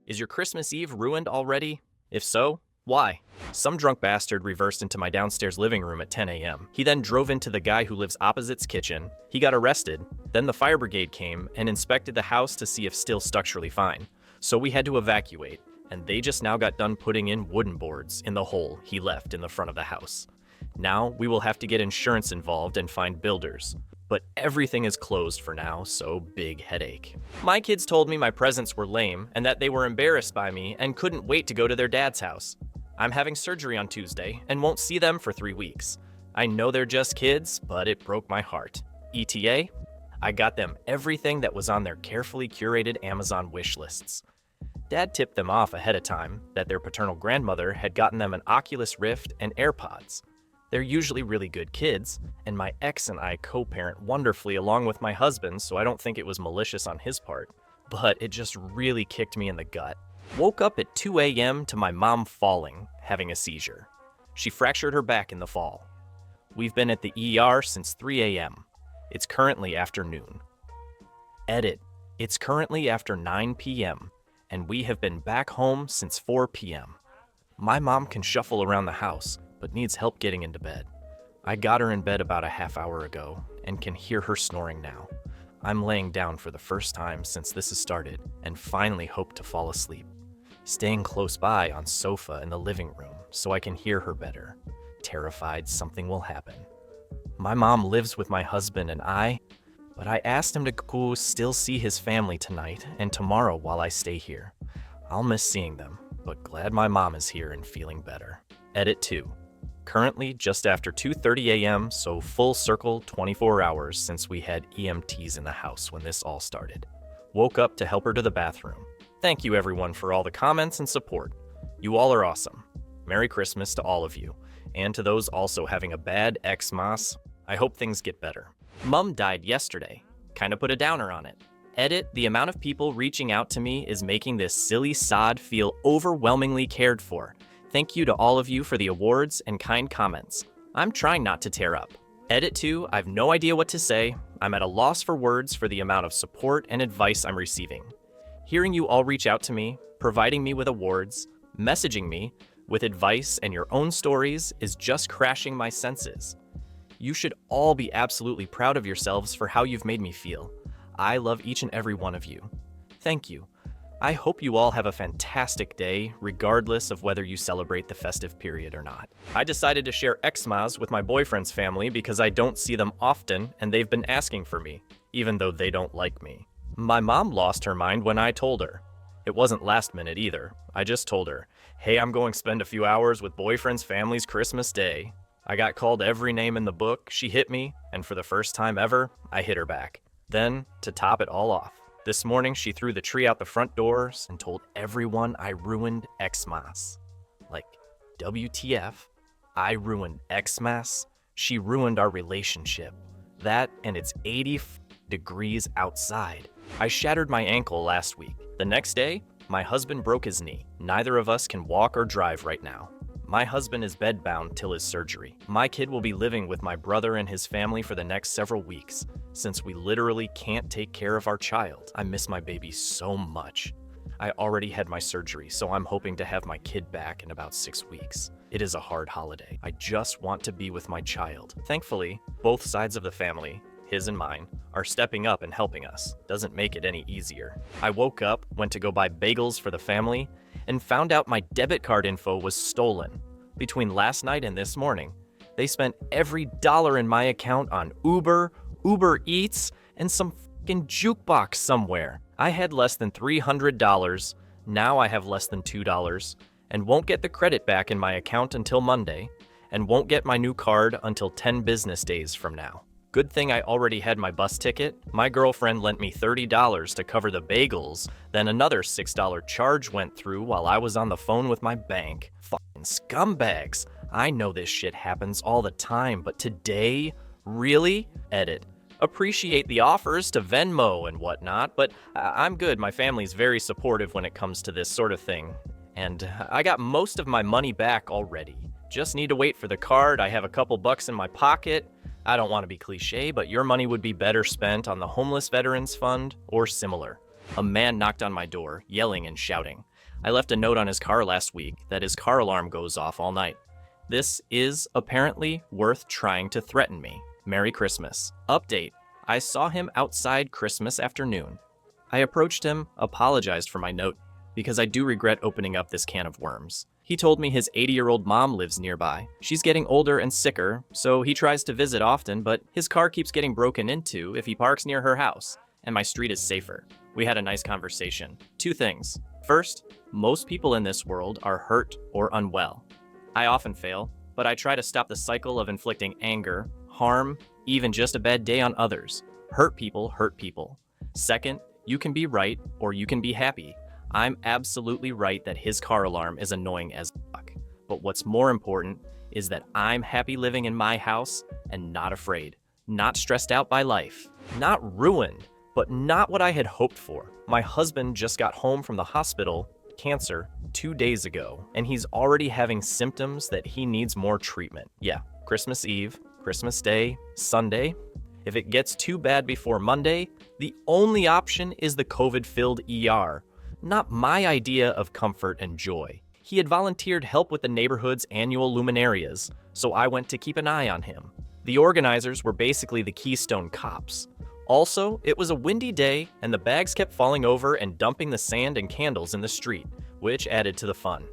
Is your Christmas Eve ruined already? If so, why? Some drunk bastard reversed into my downstairs living room at 10 a.m. He then drove into the guy who lives opposite's kitchen. He got arrested. Then the fire brigade came and inspected the house to see if still structurally fine. So we had to evacuate, and they just now got done putting in wooden boards in the hole he left in the front of the house. Now we will have to get insurance involved and find builders. But everything is closed for now, so big headache. My kids told me my presents were lame and that they were embarrassed by me and couldn't wait to go to their dad's house. I'm having surgery on Tuesday and won't see them for 3 weeks. I know they're just kids, but it broke my heart. ETA? I got them everything that was on their carefully curated Amazon wish lists. Dad tipped them off ahead of time that their paternal grandmother had gotten them an Oculus Rift and AirPods. They're usually really good kids, and my ex and I co-parent wonderfully along with my husband, so I don't think it was malicious on his part. But it just really kicked me in the gut. Woke up at 2 a.m. to my mom falling, having a seizure. She fractured her back in the fall. We've been at the ER since 3 a.m. It's currently afternoon. Edit. It's currently after 9 p.m., and we have been back home since 4 p.m. My mom can shuffle around the house, but needs help getting into bed. I got her in bed about a half hour ago and can hear her snoring now. I'm laying down for the first time since this has started and finally hope to fall asleep. Staying close by on sofa in the living room so I can hear her better, terrified something will happen. My mom lives with my husband and I, but I asked him to go still see his family tonight and tomorrow while I stay here. I'll miss seeing them, but glad my mom is here and feeling better. Edit 2. Currently just after 2:30 a.m., so full circle 24 hours since we had EMTs in the house when this all started. Woke up to help her to the bathroom. Thank you everyone for all the comments and support. You all are awesome. Merry Christmas to all of you, and to those also having a bad Xmas. I hope things get better. Mum died yesterday. Kinda put a downer on it. Edit, the amount of people reaching out to me is making this silly sod feel overwhelmingly cared for. Thank you to all of you for the awards and kind comments. I'm trying not to tear up. Edit 2, I've no idea what to say. I'm at a loss for words for the amount of support and advice I'm receiving. Hearing you all reach out to me, providing me with awards, messaging me with advice and your own stories is just crashing my senses. You should all be absolutely proud of yourselves for how you've made me feel. I love each and every one of you. Thank you. I hope you all have a fantastic day, regardless of whether you celebrate the festive period or not. I decided to share Xmas with my boyfriend's family because I don't see them often and they've been asking for me, even though they don't like me. My mom lost her mind when I told her. It wasn't last minute either. I just told her, hey, I'm going to spend a few hours with boyfriend's family's Christmas Day. I got called every name in the book, she hit me, and for the first time ever, I hit her back. Then, to top it all off, this morning, she threw the tree out the front doors and told everyone I ruined Xmas. Like, WTF? I ruined Xmas? She ruined our relationship. That and it's 80 degrees outside. I shattered my ankle last week. The next day, my husband broke his knee. Neither of us can walk or drive right now. My husband is bedbound till his surgery. My kid will be living with my brother and his family for the next several weeks, since we literally can't take care of our child. I miss my baby so much. I already had my surgery, so I'm hoping to have my kid back in about 6 weeks. It is a hard holiday. I just want to be with my child. Thankfully, both sides of the family, his and mine, are stepping up and helping us. Doesn't make it any easier. I woke up, went to go buy bagels for the family, and found out my debit card info was stolen. Between last night and this morning, they spent every dollar in my account on Uber, Uber Eats, and some fucking jukebox somewhere. I had less than $300, now I have less than $2, and won't get the credit back in my account until Monday, and won't get my new card until 10 business days from now. Good thing I already had my bus ticket. My girlfriend lent me $30 to cover the bagels, then another $6 charge went through while I was on the phone with my bank. Fucking scumbags. I know this shit happens all the time, but today? Really? Edit. Appreciate the offers to Venmo and whatnot, but I'm good. My family's very supportive when it comes to this sort of thing. And I got most of my money back already. Just need to wait for the card. I have a couple bucks in my pocket. I don't want to be cliche, but your money would be better spent on the Homeless Veterans Fund or similar. A man knocked on my door, yelling and shouting. I left a note on his car last week that his car alarm goes off all night. This is apparently worth trying to threaten me. Merry Christmas. Update. I saw him outside Christmas afternoon. I approached him, apologized for my note, because I do regret opening up this can of worms. He told me his 80-year-old mom lives nearby. She's getting older and sicker, so he tries to visit often, but his car keeps getting broken into if he parks near her house, and my street is safer. We had a nice conversation. 2 things. First, most people in this world are hurt or unwell. I often fail, but I try to stop the cycle of inflicting anger, harm, even just a bad day on others. Hurt people hurt people. Second, you can be right or you can be happy. I'm absolutely right that his car alarm is annoying as fuck. But what's more important is that I'm happy living in my house and not afraid, not stressed out by life, not ruined, but not what I had hoped for. My husband just got home from the hospital, cancer, 2 days ago, and he's already having symptoms that he needs more treatment. Yeah, Christmas Eve, Christmas Day, Sunday. If it gets too bad before Monday, the only option is the COVID-filled ER. Not my idea of comfort and joy. He had volunteered help with the neighborhood's annual luminarias, so I went to keep an eye on him. The organizers were basically the Keystone Cops. Also, it was a windy day, and the bags kept falling over and dumping the sand and candles in the street, which added to the fun.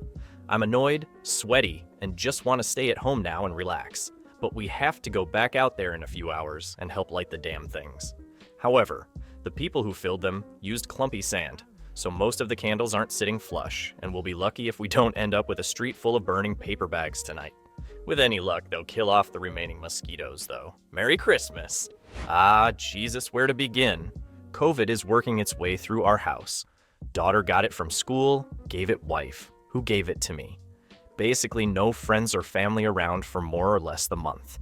I'm annoyed, sweaty, and just want to stay at home now and relax. But we have to go back out there in a few hours and help light the damn things. However, the people who filled them used clumpy sand, so most of the candles aren't sitting flush, and we'll be lucky if we don't end up with a street full of burning paper bags tonight. With any luck, they'll kill off the remaining mosquitoes, though. Merry Christmas! Ah, Jesus, where to begin? COVID is working its way through our house. Daughter got it from school, gave it wife, who gave it to me. Basically no friends or family around for more or less the month.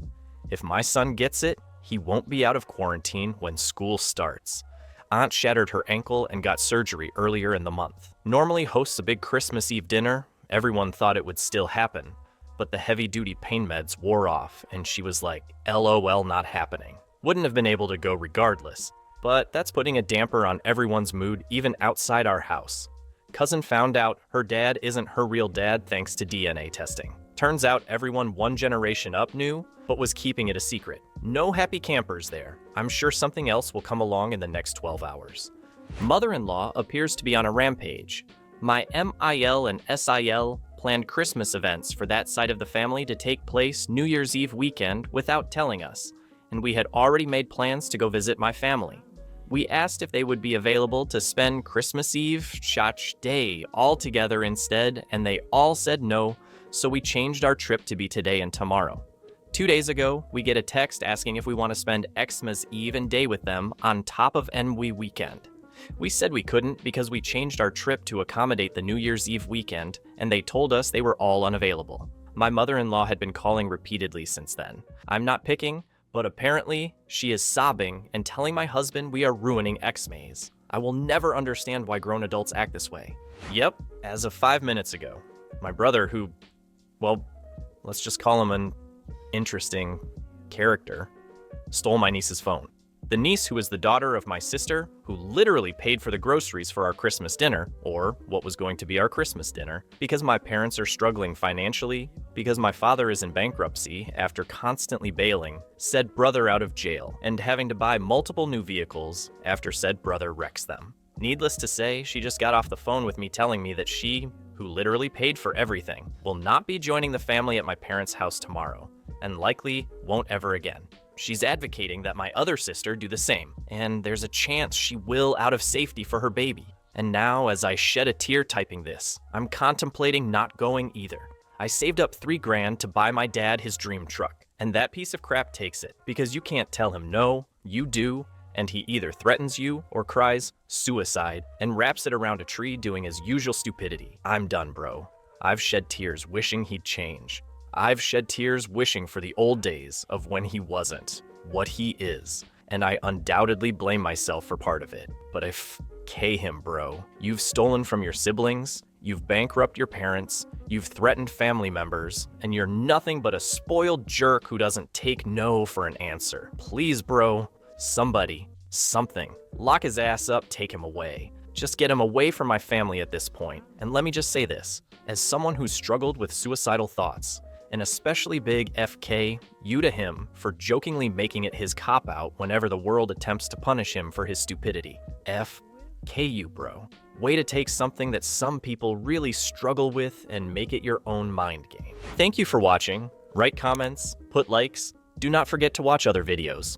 If my son gets it, he won't be out of quarantine when school starts. Aunt shattered her ankle and got surgery earlier in the month. Normally hosts a big Christmas Eve dinner. Everyone thought it would still happen, but the heavy-duty pain meds wore off and she was like, LOL, not happening. Wouldn't have been able to go regardless, but that's putting a damper on everyone's mood even outside our house. Cousin found out her dad isn't her real dad thanks to DNA testing. Turns out everyone one generation up knew, but was keeping it a secret. No happy campers there. I'm sure something else will come along in the next 12 hours. Mother-in-law appears to be on a rampage. My MIL and SIL planned Christmas events for that side of the family to take place New Year's Eve weekend without telling us, and we had already made plans to go visit my family. We asked if they would be available to spend Christmas Eve, Day all together instead, and they all said no, so we changed our trip to be today and tomorrow. 2 days ago, we get a text asking if we want to spend Xmas Eve and day with them on top of NWE weekend. We said we couldn't because we changed our trip to accommodate the New Year's Eve weekend, and they told us they were all unavailable. My mother-in-law had been calling repeatedly since then. I'm not picking, but apparently she is sobbing and telling my husband we are ruining Xmas. I will never understand why grown adults act this way. Yep, as of 5 minutes ago, my brother who, well, let's just call him an interesting character, stole my niece's phone. The niece, who is the daughter of my sister, who literally paid for the groceries for our Christmas dinner, or what was going to be our Christmas dinner, because my parents are struggling financially, because my father is in bankruptcy after constantly bailing said brother out of jail, and having to buy multiple new vehicles after said brother wrecks them. Needless to say, she just got off the phone with me telling me that she, who literally paid for everything, will not be joining the family at my parents' house tomorrow, and likely won't ever again. She's advocating that my other sister do the same, and there's a chance she will out of safety for her baby. And now, as I shed a tear typing this, I'm contemplating not going either. I saved up $3,000 to buy my dad his dream truck, and that piece of crap takes it, because you can't tell him no, you do, and he either threatens you or cries suicide and wraps it around a tree doing his usual stupidity. I'm done, bro. I've shed tears wishing he'd change. I've shed tears wishing for the old days of when he wasn't what he is, and I undoubtedly blame myself for part of it. But K him, bro. You've stolen from your siblings, you've bankrupted your parents, you've threatened family members, and you're nothing but a spoiled jerk who doesn't take no for an answer. Please, bro, somebody, something. Lock his ass up, take him away. Just get him away from my family at this point. And let me just say this, as someone who's struggled with suicidal thoughts, an especially big FK you to him for jokingly making it his cop-out whenever the world attempts to punish him for his stupidity. FK you, bro. Way to take something that some people really struggle with and make it your own mind game. Thank you for watching. Write comments, put likes. Do not forget to watch other videos.